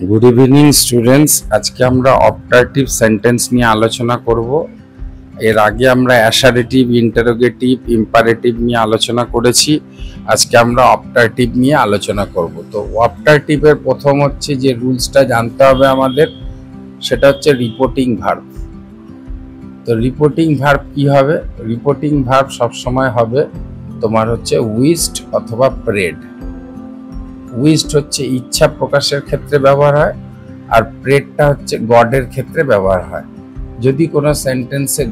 Good evening students. आज के আমরা অপারেটিভ সেন্টেন্স নিয়ে আলোচনা করব। এর আগে আমরা অ্যাসারেটিভ, ইন্টারোগেটিভ, ইম্পারেটিভ নিয়ে আলোচনা করেছি। আজকে আমরা অপারেটিভ নিয়ে আলোচনা করব। তো অপারেটিভের প্রথম হচ্ছে যে রুলসটা জানতে হবে আমাদের, সেটা হচ্ছে রিপোর্টিং ভার্ব। তো রিপোর্টিং ভার্ব কি হবে? রিপোর্টিং ভার্ব সব সময় হবে তোমার হচ্ছে উইশড অথবা প্রেড। উইশড হচ্ছে ইচ্ছা প্রকাশের ক্ষেত্রে ব্যবহার হয়, আর প্রেডটা হচ্ছে গডের ক্ষেত্রে ব্যবহার হয়। যদি কোনো সেন্টেন্সে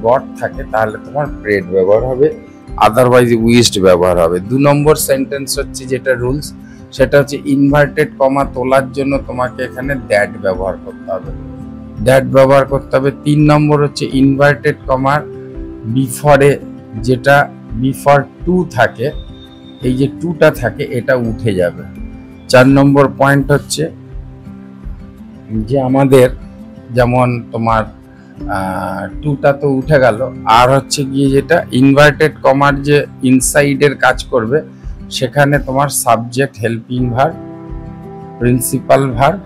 গড থাকে, তাহলে তোমার প্রেড ব্যবহার হবে, আদারওয়াইজ উইশড ব্যবহার হবে। 2 নম্বর সেন্টেন্স হচ্ছে যেটা রুলস, সেটা হচ্ছে ইনভার্টেড কমা তোলার জন্য তোমাকে এখানে দ্যাট ব্যবহার করতে হবে। 3 নম্বর হচ্ছে ইনভার্টেড কমার বিফরে যেটা বিফর টু থাকে, এই যে টুটা থাকে এটা উঠে যাবে। 4 নম্বর পয়েন্ট হচ্ছে যে আমাদের যেমন তোমার টুটা তো উঠে গেল, আর হচ্ছে গিয়ে যেটা ইনভার্টেড কমার যে ইনসাইডের কাজ করবে, সেখানে তোমার subject, helping verb, principal verb,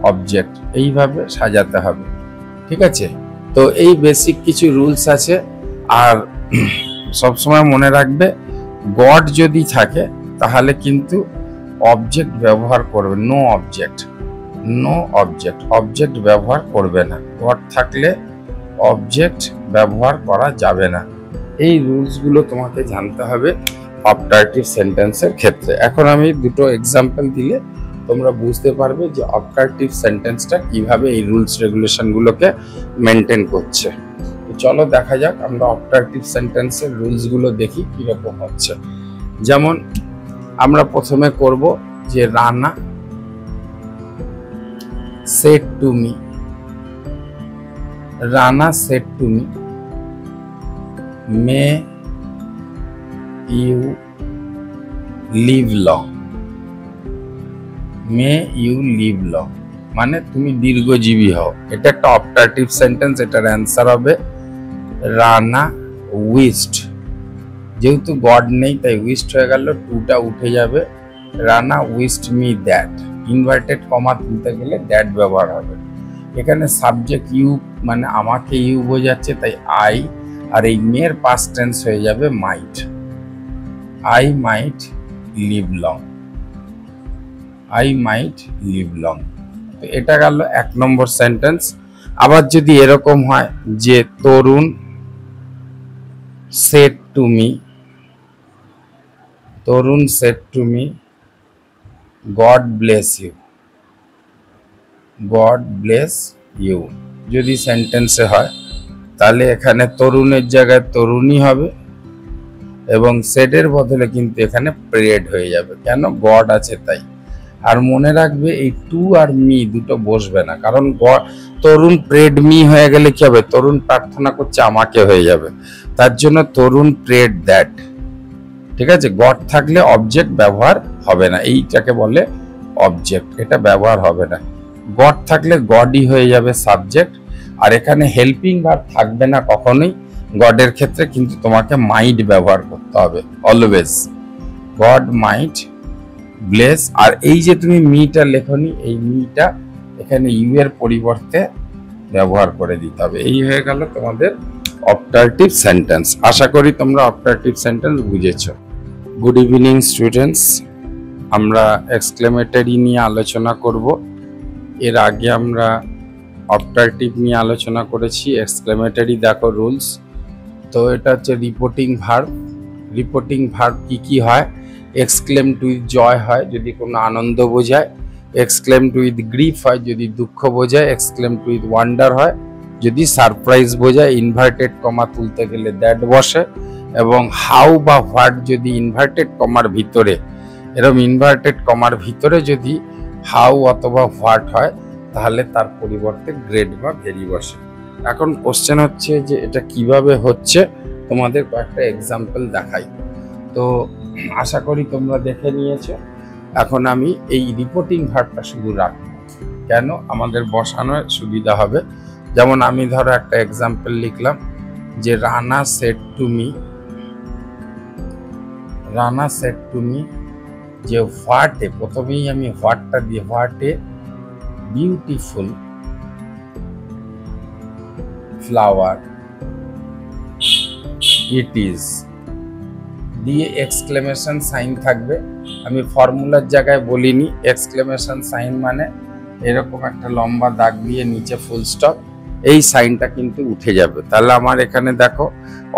object এইভাবে সাজাতে হবে। ঠিক আছে? তো এই বেসিক কিছু রুলস আছে। আর সবসময় মনে রাখবে, গড যদি থাকে তাহলে কিন্তু অবজেক্ট ব্যবহার করবে, নো অবজেক্ট ব্যবহার করবে না। গড থাকলে অবজেক্ট ব্যবহার করা যাবে না। এই রুলসগুলো তোমাকে জানতে হবে অপারেটিভ সেন্টেন্সের ক্ষেত্রে। এখন আমি দুটো এক্সাম্পল দিলে তোমরা বুঝতে পারবে যে অপারেটিভ সেন্টেন্সটা কিভাবে এই রুলস রেগুলেশনগুলোকে মেনটেন করছে। চলো দেখা যাক, আমরা অপারেটিভ সেন্টেন্সের রুলসগুলো দেখি কিরকম হচ্ছে। যেমন আমরা প্রথমে করব যে Rana said to me, Rana said to me, may you live long, মানে তুমি দীর্ঘজীবী হও। এটা একটা অপারেটিভ সেন্টেন্স। এটার অ্যান্সার হবে রানা উইশড। যেহেতু গড নেই তাই উইশড হয়ে গেল, টুটা উঠে যাবে। Rana wished me that, inverted comma তুলতে গেলে দ্যাট ব্যবহার হবে। এখানে সাবজেক্ট ইউ, মানে আমাকে ইউ বোঝাচ্ছে, তাই আই, আর এই মেয়ের পাস্ট টেন্স হয়ে যাবে মাইট, আই মাইট লিভ লং। তো এটা গেল 1 নম্বর সেন্টেন্স। আবার যদি এরকম হয় যে তরুণ said to me God bless you, যদি সেন্টেন্সে হয় তাহলে এখানে তরুণের জায়গায় তরুণী হবে, এবং সেডের বদলে কিন্তু এখানে প্রেড হয়ে যাবে। কেন? গড আছে তাই। আর মনে রাখবে এই টু আর মি দুটো বসবে না, কারণ তরুণ প্রেড মি হয়ে গেলে কি হবে? তরুণ প্রার্থনা করছে আমাকে হয়ে যাবে। তার জন্য তরুণ প্রেড দ্যাট। ঠিক আছে? গড থাকলে অবজেক্ট ব্যবহার হবে না, এইটাকে বলে অবজেক্ট, এটা ব্যবহার হবে না। গড থাকলে গডই হয়ে যাবে সাবজেক্ট। আর এখানে হেল্পিং ভার্ব থাকবে না কখনোই। গডের ক্ষেত্রে কিন্তু তোমাকে মাইট ব্যবহার করতে হবে অলওয়েজ। God might bless. আর এই যে তুমি মিটা লেখনি, এই মিটা এখানে ইউ এর পরিবর্তে ব্যবহার করে দিতে হবে। এই হয়ে গেল তোমাদের অপারেটিভ সেন্টেন্স। আশা করি তোমরা অপারেটিভ সেন্টেন্স বুঝেছো। Good evening students. আমরা এক্সক্লেমেটরি নিয়ে আলোচনা করব। এর আগে আমরা অপারেটিভ নিয়ে আলোচনা করেছি। এক্সক্লেমেটরি দেখো রুলস। তো এটা হচ্ছে রিপোর্টিং ভার্ব। কি হয়? এক্সক্লেমড উইথ জয় হয় যদি কোনো আনন্দ বোঝায়, এক্সক্লেমড উইথ গ্রিফ হয় যদি দুঃখ বোঝায়, এক্সক্লেমড উইথ ওয়ান্ডার হয় যদি সারপ্রাইজ বোঝায়। ইনভার্টেড কমা তুলতে গেলে দ্যাট বসে, এবং হাউ বা হোয়াট যদি ইনভার্টেড কমার ভিতরে, এরকম ইনভার্টেড কমার ভিতরে যদি হাউ অথবা হোয়াট হয়, তাহলে তার পরিবর্তে গ্রেড বা ভেরি বসে। এখন কোশ্চেন হচ্ছে যে এটা কিভাবে হচ্ছে, তোমাদের কয়েকটা এক্সাম্পল দেখাই। তো আশা করি তোমরা দেখে নিয়েছো। এখন আমি এই রিপোর্টিং ভার্বটা শুধু রাখবো, কেন? আমাদের বসানো সুবিধা হবে। যেমন আমি ধরো একটা এক্সাম্পল লিখলাম যে রানা said to me যে হোয়াটে, প্রথমেই আমি হোয়াটটা দিয়ে হোয়াটে বিউটিফুল ফ্লাওয়ার ইট ইজ দিয়ে এক্সক্লেমেশন সাইন থাকবে। আমি ফর্মুলার জায়গায় বলিনি, এক্সক্লেমেশন সাইন মানে এরকম একটা লম্বা দাগ দিয়ে নিচে ফুল স্টপ, এই সাইনটা কিন্তু উঠে যাবে। তাহলে আমার এখানে দেখো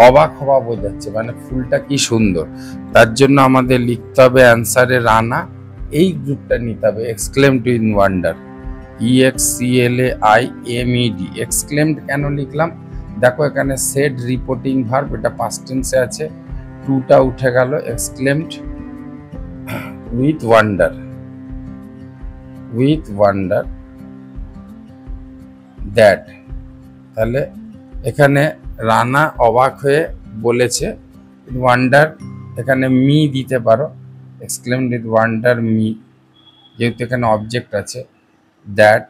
অবাক হওয়া বোঝাচ্ছে, মানে ফুলটা কি সুন্দর। তার জন্য আমাদের লিখতে হবে অ্যান্সারে রানা, এই গ্রুপটা নিতে হবে exclaimed in wonder, EXCLAIMED। Exclaimed কেন লিখলাম দেখো, এখানে সেড রিপোর্টিং ভার্ব, এটা পাস্ট টেন্সে আছে, টুটা উঠে গেল, এক্সক্লেমড উইথ ওয়ান্ডার দ্যাট। তাহলে এখানে রানা অবাক হয়ে বলেছে, ওয়ান্ডার এখানে মি দিতে পারো, এক্সক্লেমড উইথ ওয়ান্ডার মি, যেহেতু এখানে অবজেক্ট আছে দ্যাট।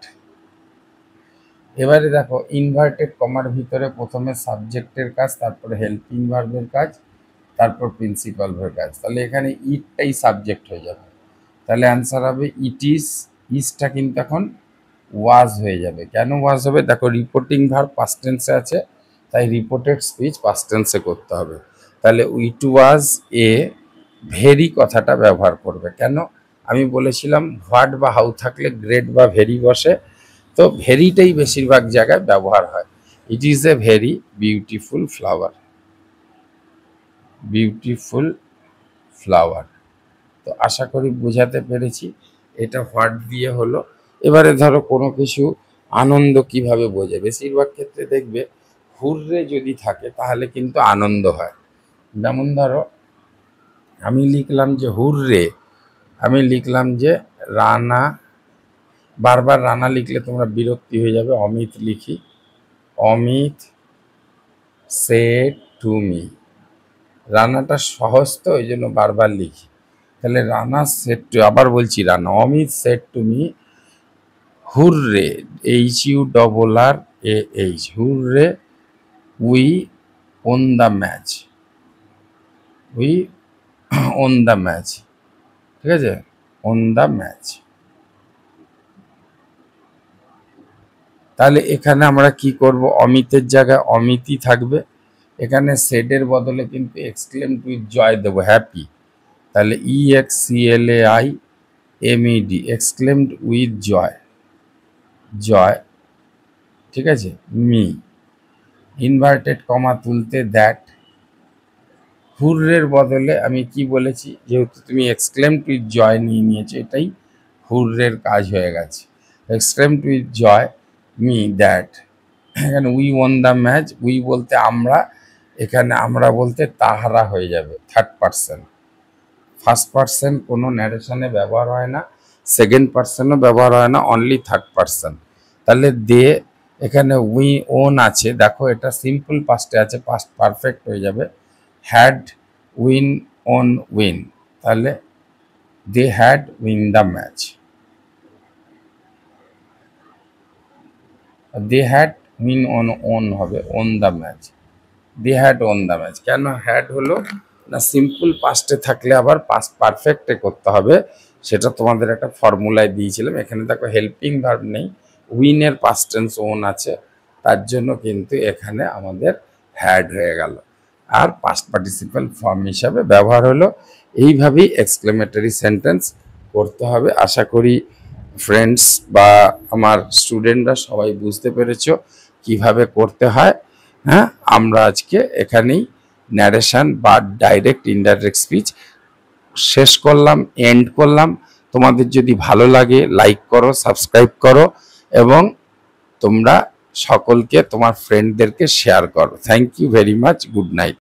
এবারে দেখো ইনভার্টেড কমার ভিতরে প্রথমে সাবজেক্টের কাজ, তারপরে হেল্পিং ভার্বের কাজ, তারপর প্রিন্সিপাল ভার্বের কাজ। তাহলে এখানে ইটটাই সাবজেক্ট হয়ে যাবে, তাহলে অ্যান্সার হবে ইট ইজ। ইজটা কিন্তু এখন ওয়াজ হয়ে যাবে। কেন ওয়াজ হবে দেখো, রিপোর্টিং ভার্ব পাস্ট টেন্সে আছে, তাই রিপোর্টেড স্পিচ পাস্ট টেন্সে করতে হবে। তাহলে ইট ওয়াজ এ ভেরি কথাটা ব্যবহার করবে। কেন আমি বলেছিলাম হোয়াট বা হাউ থাকলে গ্রেট বা ভেরি বসে, তো ভেরিটাই বেশিরভাগ জায়গায় ব্যবহার হয়। It is a very beautiful flower. তো আশা করি বোঝাতে পেরেছি। এটা হোয়াট দিয়ে হলো। এবারে ধরো কোনো কিছু আনন্দ কিভাবে বোঝে, বেশিরভাগ ক্ষেত্রে দেখবে হুররে যদি থাকে তাহলে কিন্তু আনন্দ হয়। যেমন ধরো আমি লিখলাম যে হুররে, আমি লিখলাম যে রানা, বারবার রানা লিখলে তোমরা বিরক্তি হয়ে যাবে, অমিত লিখি, অমিত সেড টু মি। রানাটা সহজ তো ওই জন্য বারবার লিখি। তাহলে রানা সেড টু, আবার বলছি Rana, Amit said to me hurray, HURRAH, hurray we won the match, ঠিক আছে, অন দ্য ম্যাচ। তাহলে এখানে আমরা কি করব, অমিতের জায়গায় অমিতই থাকবে, এখানে সেডের বদলে কিন্তু এক্সক্লেমড উইথ জয় দেবো, হ্যাপি। তাহলে EXCLAIMED, এক্সক্লেমড উইথ জয়, ঠিক আছে, মি। ইনভার্টেড কমা তুলতে দ্যাট, হুররের বদলে আমি কি বলেছি, যেহেতু তুমি এক্সক্লেমড উইথ জয় নিয়ে নিয়েছো, এটাই হুররের কাজ হয়ে গেছে। Exclaimed with joy me that, এখানে we won the match, we বলতে আমরা, এখানে আমরা বলতে তাহারা হয়ে যাবে, থার্ড পার্সন। ফার্স্ট পার্সন কোনো ন্যারেশনে ব্যবহার হয় না, সেকেন্ড পার্সনও ব্যবহার হয় না, অনলি থার্ড পার্সন। তাহলে দে, এখানে উই ওন আছে, দেখো এটা সিম্পল পাস্টে আছে, পাস্ট পারফেক্ট হয়ে যাবে, হ্যাড উইন ওন উইন, তাহলে they had win the match, they had win won হবে, won the match, they had won the match. কেন হ্যাড হলো না, সিম্পল পাস্টে থাকলে আবার পাস্ট পারফেক্টে করতে হবে, সেটা তোমাদের একটা ফর্মুলায় দিয়েছিলাম। এখানে দেখো হেল্পিং ভার্ব নেই, উইনের পাস্ট টেন্স ওন আছে, তার জন্য কিন্তু এখানে আমাদের হ্যাড হয়ে গেল, আর পাস্ট পার্টিসিপাল ফর্ম হিসাবে ব্যবহার হলো। এইভাবেই এক্সক্লেমেটরি সেন্টেন্স করতে হবে। আশা করি ফ্রেন্ডস বা আমার স্টুডেন্টরা সবাই বুঝতে পেরেছো কিভাবে করতে হয়। হ্যাঁ, আমরা আজকে এখানেই ন্যারেশন বা ডাইরেক্ট ইনডাইরেক্ট স্পিচ শেষ করলাম, এন্ড করলাম। তোমাদের যদি ভালো লাগে লাইক করো, সাবস্ক্রাইব করো এবং তোমরা সকলকে তোমার ফ্রেন্ডদেরকে শেয়ার করো। Thank you very much, good night.